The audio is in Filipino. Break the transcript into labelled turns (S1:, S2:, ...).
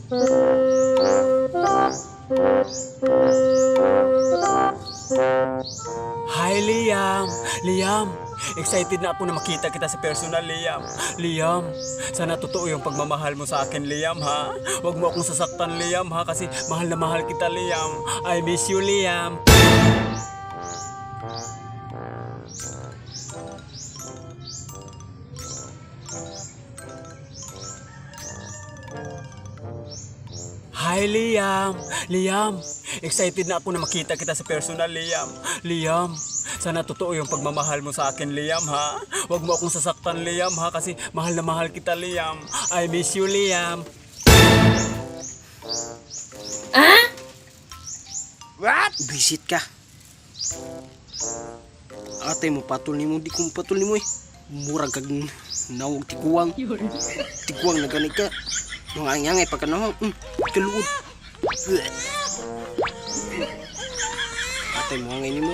S1: Hi, Liam! Liam! Excited na ako na makita kita sa personal, Liam. Liam, sana totoo yung pagmamahal mo sa akin, Liam, ha? Huwag mo akong sasaktan, Liam, ha? Kasi mahal na mahal kita, Liam. I miss you, Liam. Hi, Liam! Liam! Excited na ako na makita kita sa personal, Liam. Liam, sana totoo yung pagmamahal mo sa akin, Liam, ha? Huwag mo akong sasaktan, Liam, ha? Kasi mahal na mahal kita, Liam. I miss you, Liam.
S2: What? Bisit ka. Atay mo patol ni mo, di ko patol ni mo eh. Murag kag nawag tiguang. Tiguang na ganit ka. Mga angay pa ka nawag. Kaluod. Atay mo angay ni mo.